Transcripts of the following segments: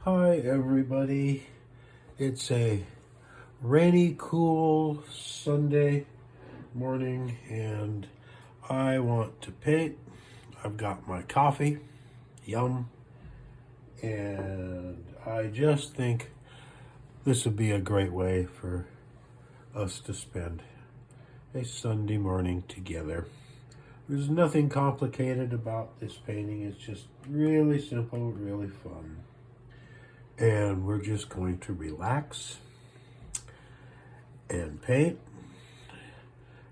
Hi everybody, it's a rainy, cool Sunday morning and I want to paint. I've got my coffee, yum, and I just think this would be a great way for us to spend a Sunday morning together. There's nothing complicated about this painting, it's just really simple, really fun. And we're just going to relax and paint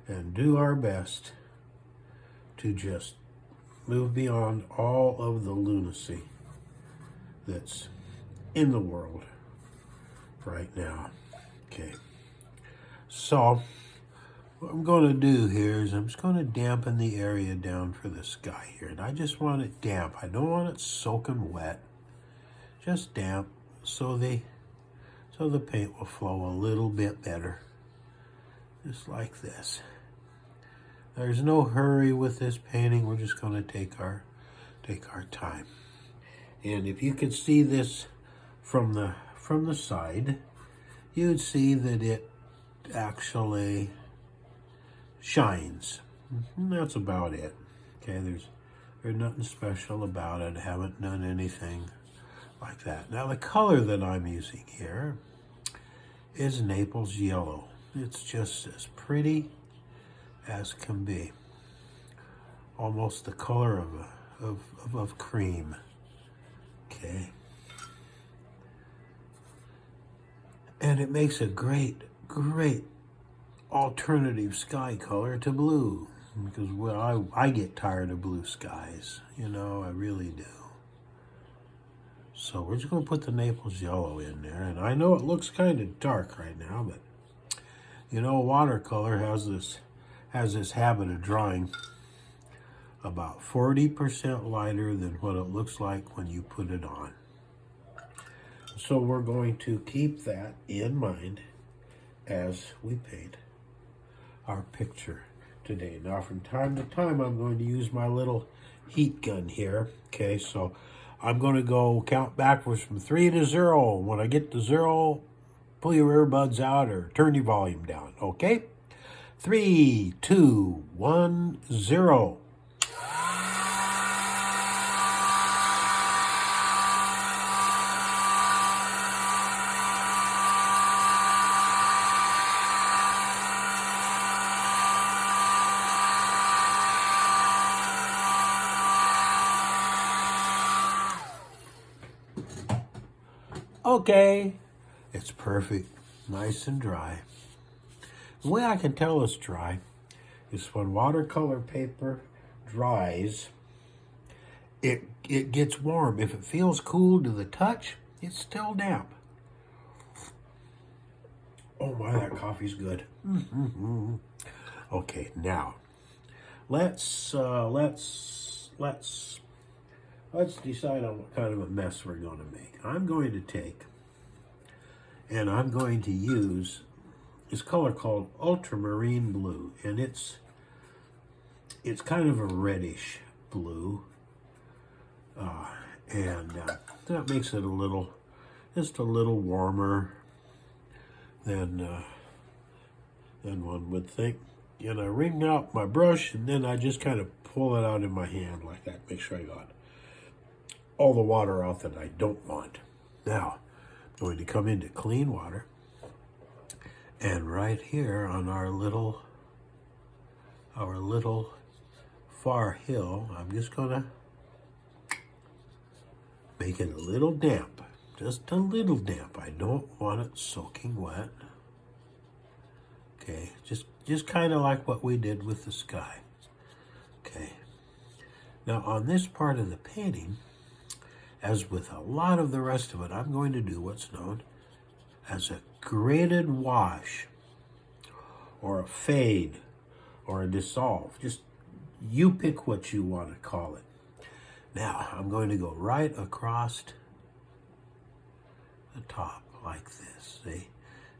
and do our best to just move beyond all of the lunacy that's in the world right now. Okay, so what I'm going to do here is I'm just going to dampen the area down for the sky here. And I just want it damp. I don't want it soaking wet. Just damp so the paint will flow a little bit better. Just like this. There's no hurry with this painting. We're just going to take our time. And if you could see this from the side, you would see that it actually shines. And that's about it. Okay, there's nothing special about it. I haven't done anything like that. Now the color that I'm using here is Naples Yellow. It's just as pretty as can be. Almost the color of cream. Okay. And it makes a great alternative sky color to blue. Because, well, I get tired of blue skies. You know, I really do. So we're just going to put the Naples Yellow in there. And I know it looks kind of dark right now, but you know, watercolor has this habit of drawing about 40% lighter than what it looks like when you put it on. So we're going to keep that in mind as we paint our picture today. Now from time to time I'm going to use my little heat gun here. Okay, so I'm going to go count backwards from 3 to 0. When I get to 0, pull your earbuds out or turn your volume down, okay? 3, 2, 1, 0. Okay, it's perfect, nice and dry. The way I can tell it's dry is when watercolor paper dries, it gets warm. If it feels cool to the touch, it's still damp. Oh my, that coffee's good. Okay, now let's decide on what kind of a mess we're going to make. I'm going to take and I'm going to use this color called Ultramarine Blue, and it's kind of a reddish blue, and that makes it just a little warmer than one would think. And I wring out my brush, and then I just kind of pull it out in my hand like that. Make sure I got all the water out that I don't want. Now, I'm going to come into clean water, and right here on our little far hill, I'm just gonna make it a little damp, just a little damp. I don't want it soaking wet. Okay, just kind of like what we did with the sky. Okay, now on this part of the painting, as with a lot of the rest of it, I'm going to do what's known as a grated wash, or a fade, or a dissolve. Just you pick what you want to call it. Now, I'm going to go right across the top like this, see?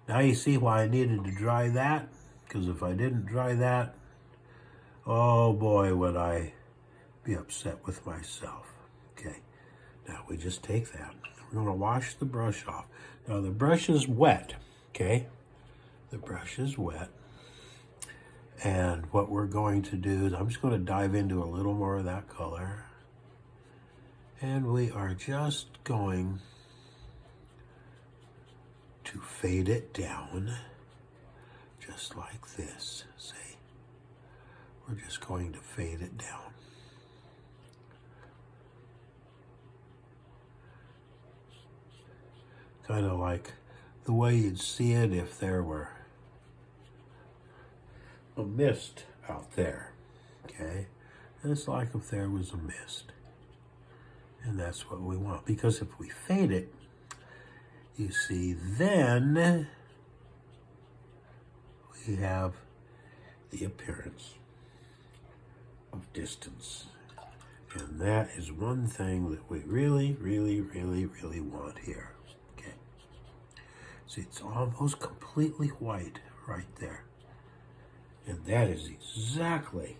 Now you see why I needed to dry that, because if I didn't dry that, oh boy, would I be upset with myself. Okay, now we just take that, we're going to wash the brush off. Now the brush is wet, okay? The brush is wet. And what we're going to do is I'm just going to dive into a little more of that color. And we are just going to fade it down, just like this, see? We're just going to fade it down. Kind of like the way you'd see it if there were a mist out there, okay? And it's like if there was a mist. And that's what we want, because if we fade it, you see, then we have the appearance of distance. And that is one thing that we really, really, really, really want here, okay? See, it's almost completely white right there. And that is exactly,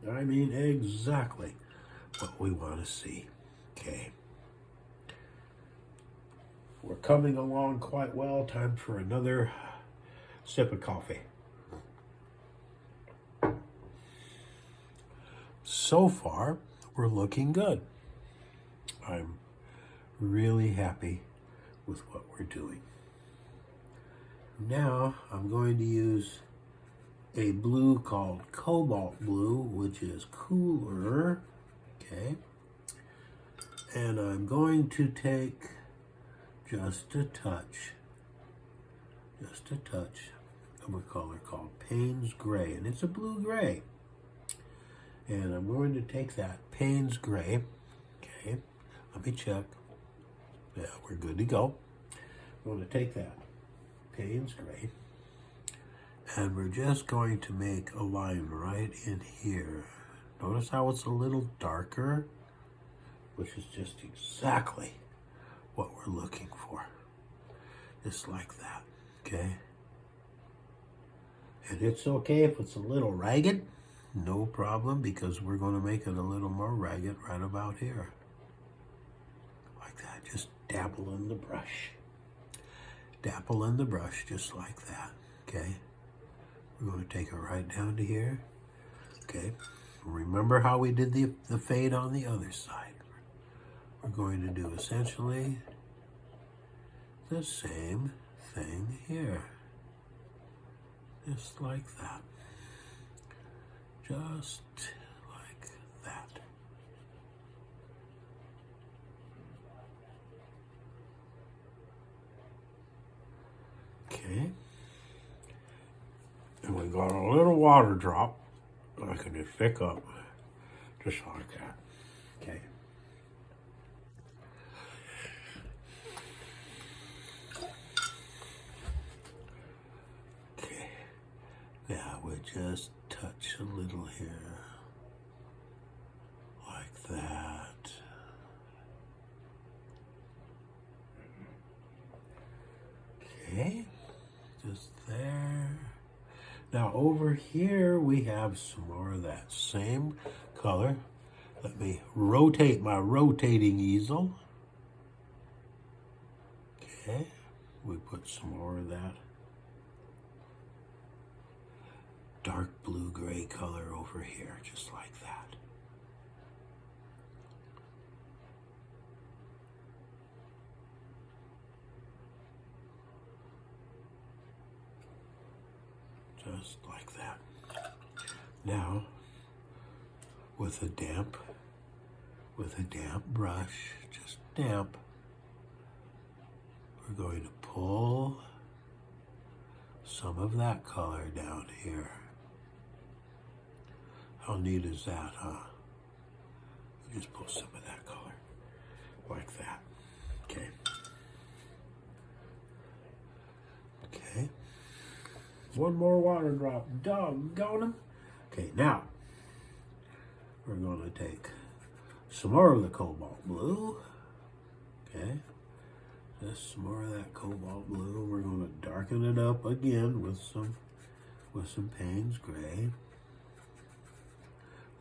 I mean exactly what we want to see, okay? We're coming along quite well. Time for another sip of coffee. So far, we're looking good. I'm really happy with what we're doing. Now, I'm going to use a blue called Cobalt Blue, which is cooler, okay? And I'm going to take just a touch of a color called Payne's Gray, and it's a blue-gray. And I'm going to take that Payne's Gray, okay, let me check. Yeah, we're good to go. I'm going to take that Payne's Gray, and we're just going to make a line right in here. Notice how it's a little darker, which is just exactly what we're looking for. Just like that, okay? And it's okay if it's a little ragged, no problem, because we're going to make it a little more ragged right about here. Like that, just dabble in the brush. Dabble in the brush just like that, okay? We're going to take it right down to here, okay? Remember how we did the fade on the other side. We're going to do essentially the same thing here. Just like that. Just like that. Okay. And we got a little water drop that I can just pick up, just like that. Okay. Okay. Now we just touch a little here, like that. Okay. Just there. Now over here we have some more of that same color. Let me rotate my rotating easel. Okay, we put some more of that dark blue-gray color over here, just like that. Just like that. Now, with a damp brush, just damp, we're going to pull some of that color down here. How neat is that, huh? We just pull some of that color, like that. Okay. Okay. One more water drop. Doggone 'em. Okay, now we're going to take some more of the Cobalt Blue. Okay. Just some more of that Cobalt Blue. We're going to darken it up again with some Payne's Gray.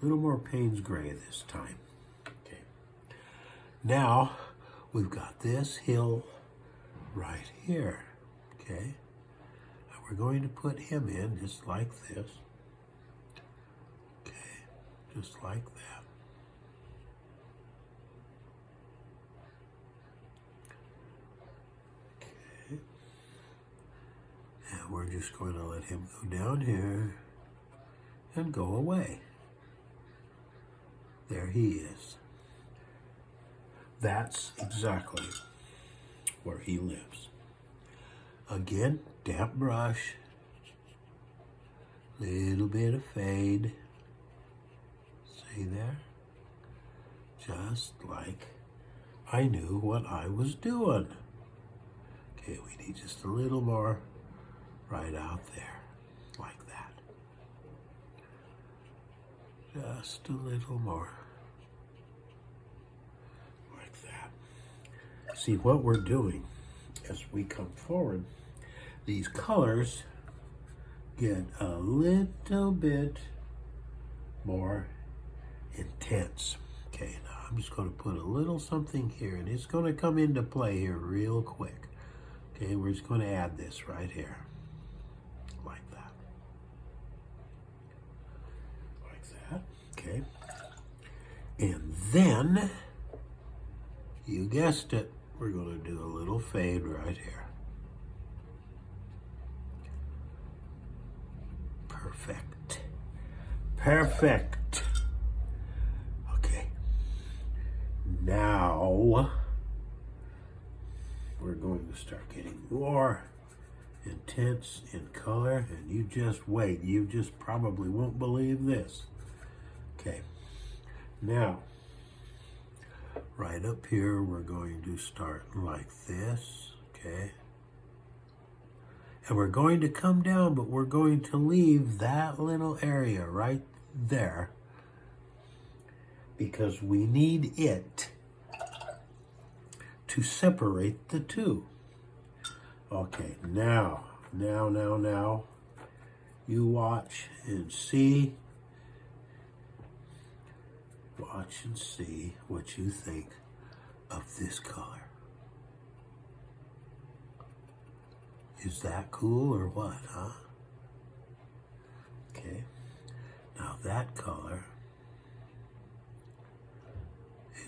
A little more Payne's Gray this time. Okay. Now we've got this hill right here, okay? And we're going to put him in just like this, okay, just like that. Okay. And we're just going to let him go down here and go away. There he is. That's exactly where he lives. Again, damp brush, little bit of fade. See there? Just like I knew what I was doing. Okay, we need just a little more right out there, like that. Just a little more. Like that. See, what we're doing as we come forward, these colors get a little bit more intense. Okay, now I'm just going to put a little something here, and it's going to come into play here real quick. Okay, we're just going to add this right here, like that. Like that, okay. And then, you guessed it, we're going to do a little fade right here. Perfect. Perfect. Okay. Now, we're going to start getting more intense in color, and you just wait. You just probably won't believe this. Okay. Now, right up here, we're going to start like this, okay? And we're going to come down, but we're going to leave that little area right there because we need it to separate the two. Okay, now, you watch and see. Watch and see what you think of this color. Is that cool or what, huh? Okay, now that color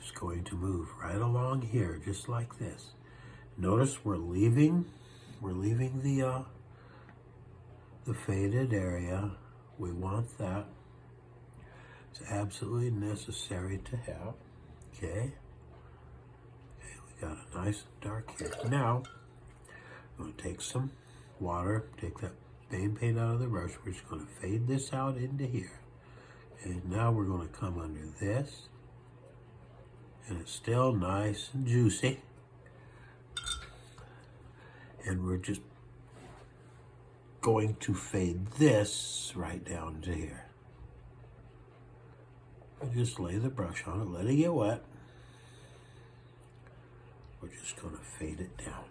is going to move right along here, just like this. Notice we're leaving the faded area. We want that. It's absolutely necessary to have. Okay. Okay, we got a nice dark here. Now, I'm going to take some water, take that paint out of the brush. We're just going to fade this out into here. And now we're going to come under this. And it's still nice and juicy. And we're just going to fade this right down to here. And just lay the brush on it, let it get wet. We're just going to fade it down.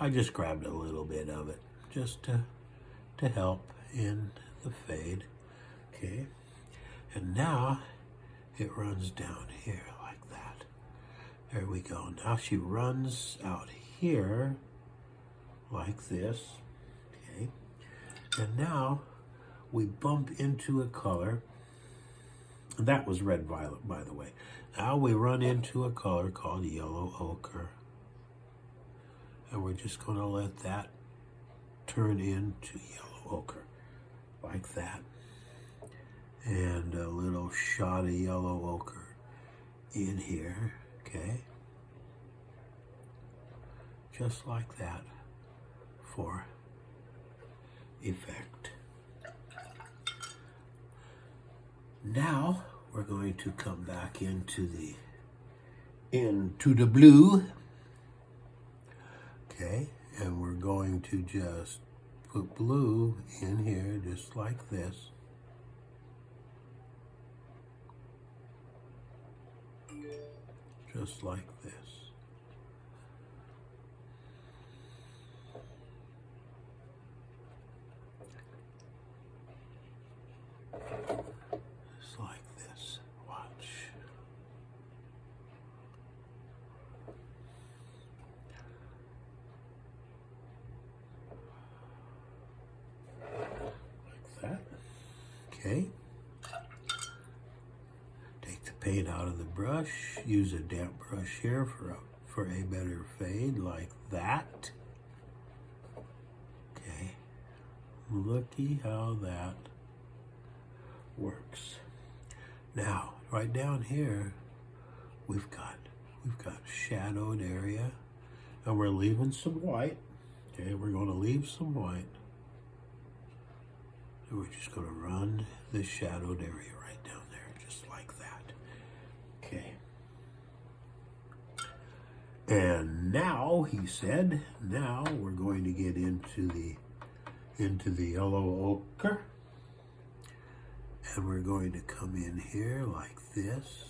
I just grabbed a little bit of it just to help in the fade. Okay, and now it runs down here like that. There we go. Now she runs out here like this. Okay, and now we bump into a color. And that was red violet, by the way. Now we run into a color called yellow ochre. And we're just going to let that turn into yellow ochre, like that. And a little shot of yellow ochre in here, okay? Just like that for effect. Now we're going to come back into the blue. Okay, and we're going to just put blue in here just like this. Just like this. Just like this. Watch. Okay. Take the paint out of the brush. Use a damp brush here for a better fade, like that. Okay. Looky how that works. Now, right down here, we've got shadowed area, and we're leaving some white. Okay, we're going to leave some white. And we're just going to run this shadowed area right down there, just like that. Okay. And now, he said, now we're going to get into the yellow ochre. And we're going to come in here like this.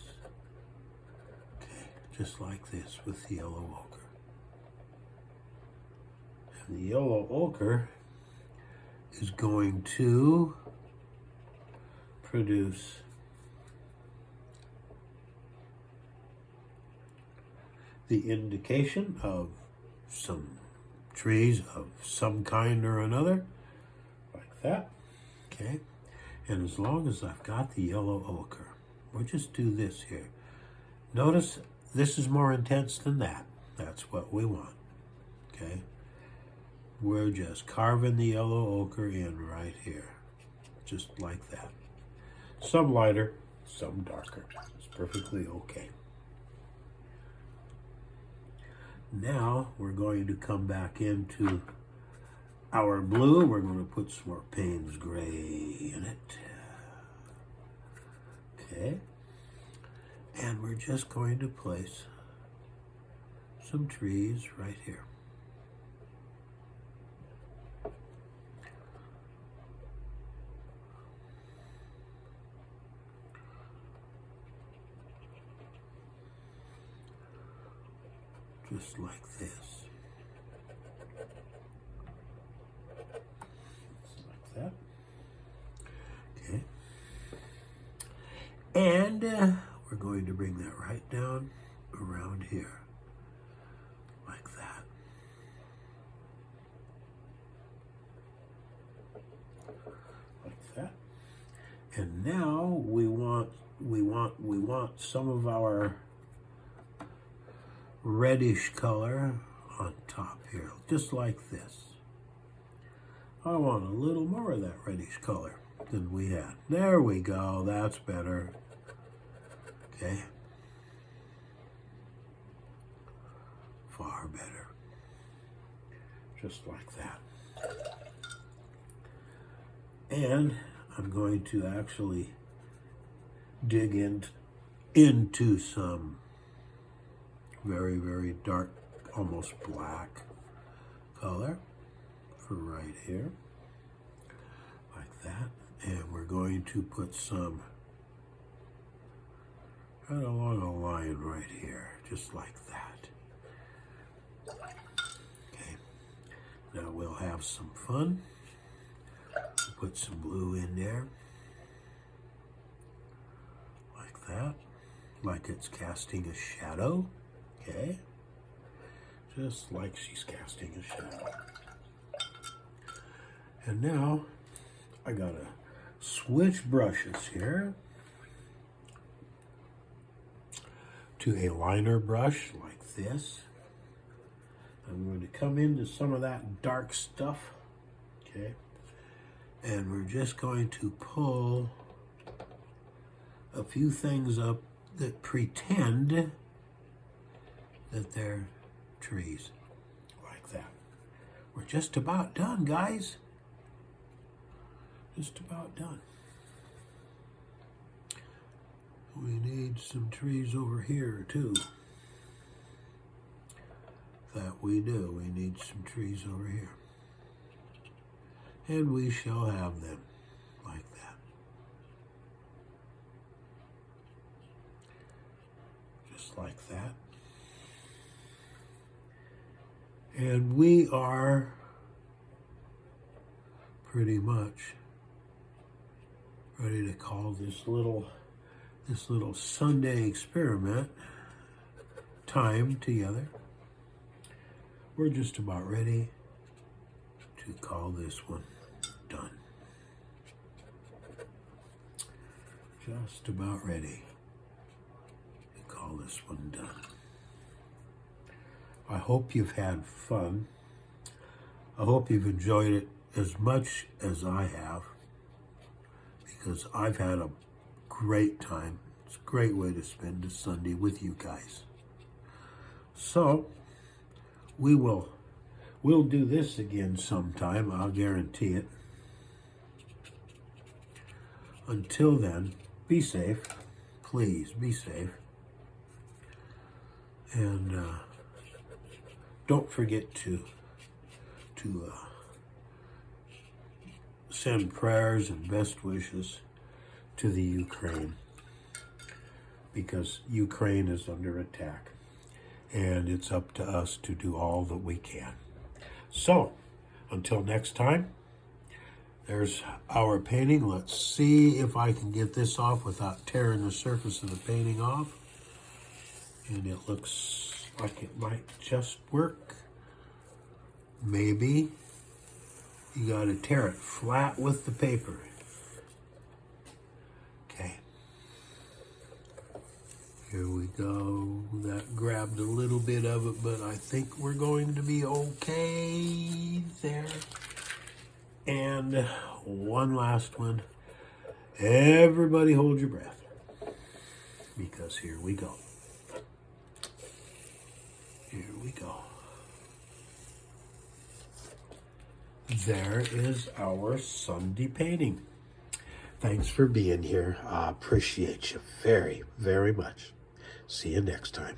Okay, just like this with the yellow ochre. And the yellow ochre is going to produce the indication of some trees of some kind or another, like that. Okay. And as long as I've got the yellow ochre, we'll just do this here. Notice this is more intense than that. That's what we want, okay? We're just carving the yellow ochre in right here, just like that. Some lighter, some darker. It's perfectly okay. Now we're going to come back into our blue. We're going to put some more Payne's gray in it. Okay. And we're just going to place some trees right here. Just like this. That. Okay. And we're going to bring that right down around here, like that. Like that. And now we want some of our reddish color on top here, just like this. I want a little more of that reddish color than we had. There we go, that's better. Okay. Far better. Just like that. And I'm going to actually dig into some very, very dark, almost black color for right here, like that. And we're going to put some right along a line right here, just like that. Okay, now we'll have some fun. We'll put some blue in there, like that, like it's casting a shadow, okay? Just like she's casting a shadow. And now I gotta switch brushes here to a liner brush like this. I'm going to come into some of that dark stuff, okay? And we're just going to pull a few things up that pretend that they're trees, like that. We're just about done, guys. Just about done. We need some trees over here too. That we do. We need some trees over here. And we shall have them like that. Just like that. And we are pretty much ready to call this little Sunday experiment time together. We're just about ready to call this one done. just about ready to call this one done. I hope you've had fun. I hope you've enjoyed it as much as I have, because I've had a great time. It's a great way to spend a Sunday with you guys. So, we'll do this again sometime, I'll guarantee it. Until then, be safe. Please be safe. And don't forget to send prayers and best wishes to the Ukraine, because Ukraine is under attack, and it's up to us to do all that we can. So, until next time, there's our painting. Let's see if I can get this off without tearing the surface of the painting off. And it looks like it might just work. Maybe. You gotta tear it flat with the paper. Okay. Here we go. That grabbed a little bit of it, but I think we're going to be okay there. And one last one. Everybody hold your breath, because here we go. Here we go. There is our Sunday painting. Thanks for being here. I appreciate you very, very much. See you next time.